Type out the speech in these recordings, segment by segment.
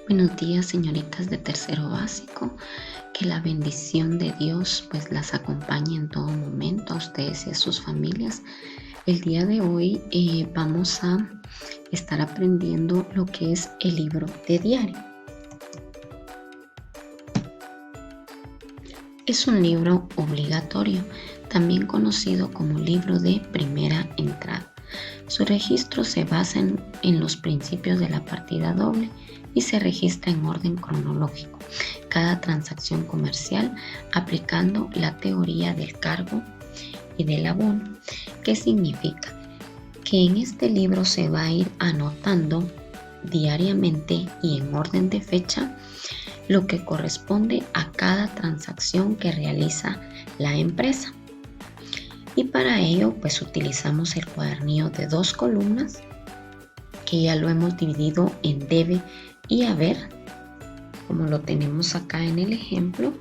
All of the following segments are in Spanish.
Buenos días, señoritas de tercero básico. Que la bendición de Dios pues las acompañe en todo momento a ustedes y a sus familias. El día de hoy vamos a estar aprendiendo lo que es el libro de diario. Es un libro obligatorio, también conocido como libro de primera entrada. Su registro se basa en los principios de la partida doble y se registra en orden cronológico cada transacción comercial aplicando la teoría del cargo y del abono. ¿Qué significa? Que en este libro se va a ir anotando diariamente y en orden de fecha lo que corresponde a cada transacción que realiza la empresa. Y para ello pues utilizamos el cuadernillo de 2 columnas que ya lo hemos dividido en debe y haber, como lo tenemos acá en el ejemplo.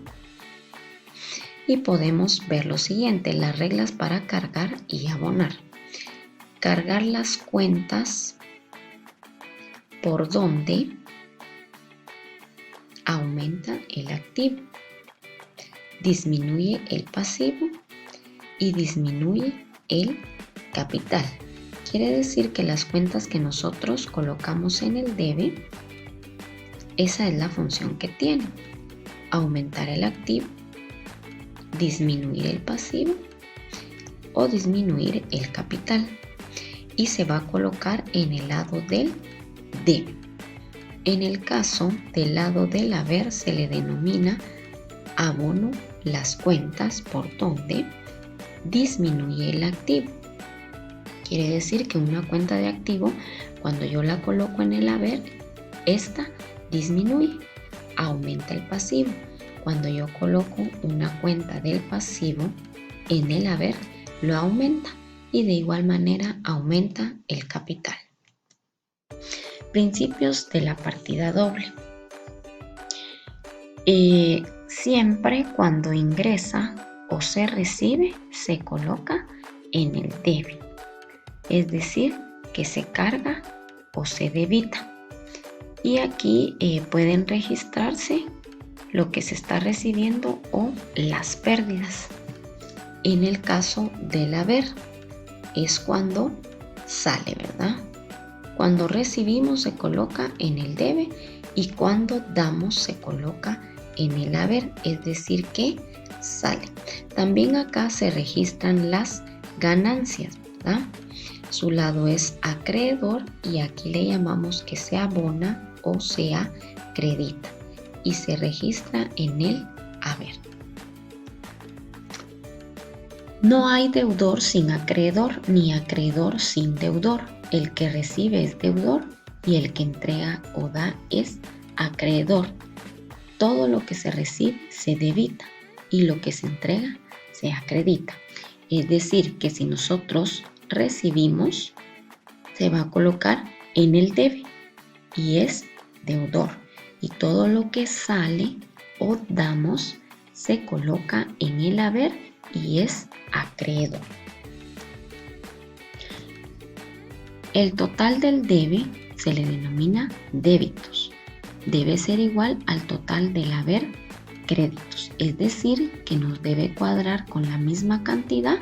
Y podemos ver lo siguiente, las reglas para cargar y abonar. Cargar las cuentas por donde aumenta el activo, disminuye el pasivo y disminuye el capital. Quiere decir que las cuentas que nosotros colocamos en el debe, esa es la función que tiene: aumentar el activo, disminuir el pasivo o disminuir el capital, y se va a colocar en el lado del debe. En el caso del lado del haber se le denomina abono las cuentas por donde disminuye el activo. Quiere decir que una cuenta de activo, cuando yo la coloco en el haber, esta disminuye, aumenta el pasivo. Cuando yo coloco una cuenta del pasivo en el haber, lo aumenta, y de igual manera aumenta el capital. Principios de la partida doble. Siempre cuando ingresa o se recibe, se coloca en el debe, es decir, que se carga o se debita. Y aquí pueden registrarse lo que se está recibiendo o las pérdidas. En el caso del haber es cuando sale, ¿verdad? Cuando recibimos se coloca en el debe y cuando damos se coloca en el haber, es decir, que sale. También acá se registran las ganancias, ¿verdad? Su lado es acreedor y aquí le llamamos que se abona o se acredita y se registra en el haber. No hay deudor sin acreedor ni acreedor sin deudor. El que recibe es deudor y el que entrega o da es acreedor. Todo lo que se recibe se debita y lo que se entrega se acredita. Es decir, que si nosotros recibimos, se va a colocar en el debe y es deudor. Y todo lo que sale o damos se coloca en el haber y es acreedor. El total del debe se le denomina débitos. Debe ser igual al total del haber créditos, es decir, que nos debe cuadrar con la misma cantidad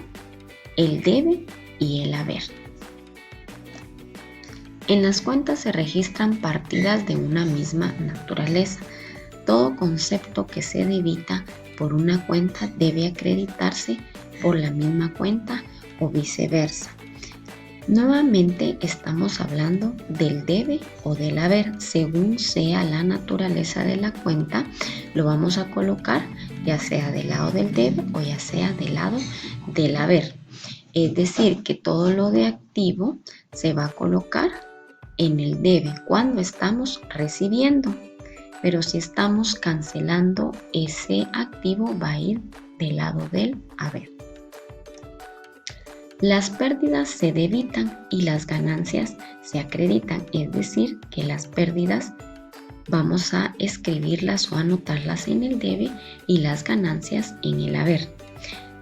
el debe y el haber. En las cuentas se registran partidas de una misma naturaleza. Todo concepto que se debita por una cuenta debe acreditarse por la misma cuenta o viceversa. Nuevamente estamos hablando del debe o del haber. Según sea la naturaleza de la cuenta, lo vamos a colocar ya sea del lado del debe o ya sea del lado del haber. Es decir, que todo lo de activo se va a colocar en el debe cuando estamos recibiendo, pero si estamos cancelando ese activo va a ir del lado del haber. Las pérdidas se debitan y las ganancias se acreditan, es decir, que las pérdidas vamos a escribirlas o anotarlas en el debe y las ganancias en el haber.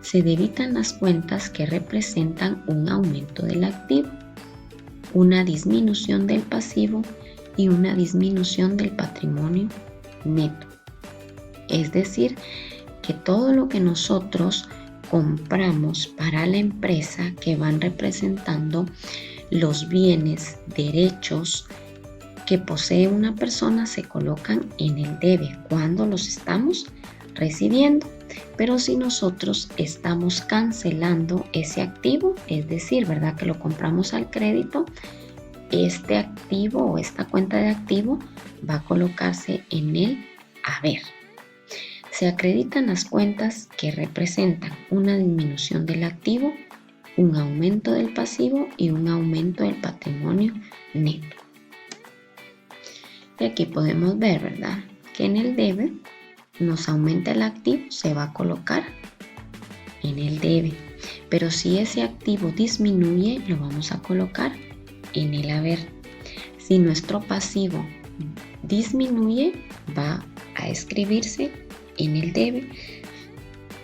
Se debitan las cuentas que representan un aumento del activo, una disminución del pasivo y una disminución del patrimonio neto. Es decir, que todo lo que nosotros compramos para la empresa, que van representando los bienes, derechos que posee una persona, se colocan en el debe cuando los estamos recibiendo. Pero si nosotros estamos cancelando ese activo, es decir, ¿verdad?, que lo compramos al crédito, este activo o esta cuenta de activo va a colocarse en el haber. Se acreditan las cuentas que representan una disminución del activo, un aumento del pasivo y un aumento del patrimonio neto. Y aquí podemos ver, ¿verdad?, que en el debe nos aumenta el activo, se va a colocar en el debe. Pero si ese activo disminuye, lo vamos a colocar en el haber. Si nuestro pasivo disminuye, va a escribirse en el debe.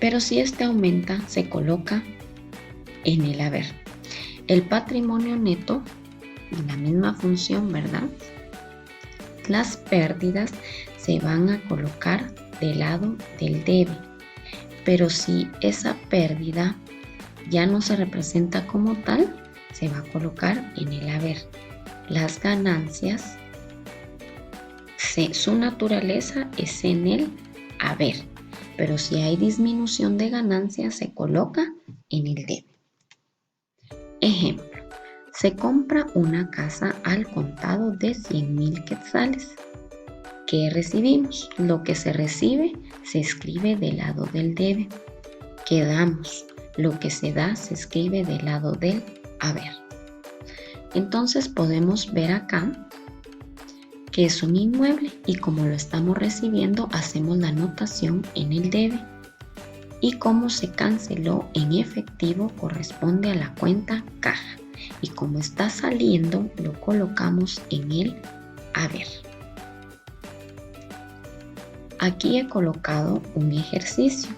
Pero si este aumenta, se coloca en el haber. El patrimonio neto, la misma función, ¿verdad? Las pérdidas se van a colocar del lado del debe. Pero si esa pérdida ya no se representa como tal, se va a colocar en el haber. Las ganancias, su naturaleza es en el haber, pero si hay disminución de ganancias, se coloca en el debe. Ejemplo, se compra una casa al contado de 100,000 quetzales. ¿Qué recibimos? Lo que se recibe se escribe del lado del debe. ¿Qué damos? Lo que se da se escribe del lado del haber. Entonces podemos ver acá que es un inmueble y como lo estamos recibiendo, hacemos la anotación en el debe. Y como se canceló en efectivo, corresponde a la cuenta caja. Y como está saliendo, lo colocamos en el haber. Aquí he colocado un ejercicio.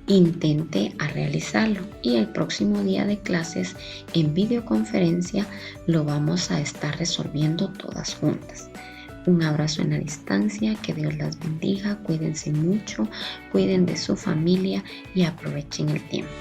Intente a realizarlo y el próximo día de clases en videoconferencia lo vamos a estar resolviendo todas juntas. Un abrazo en la distancia, que Dios las bendiga, cuídense mucho, cuiden de su familia y aprovechen el tiempo.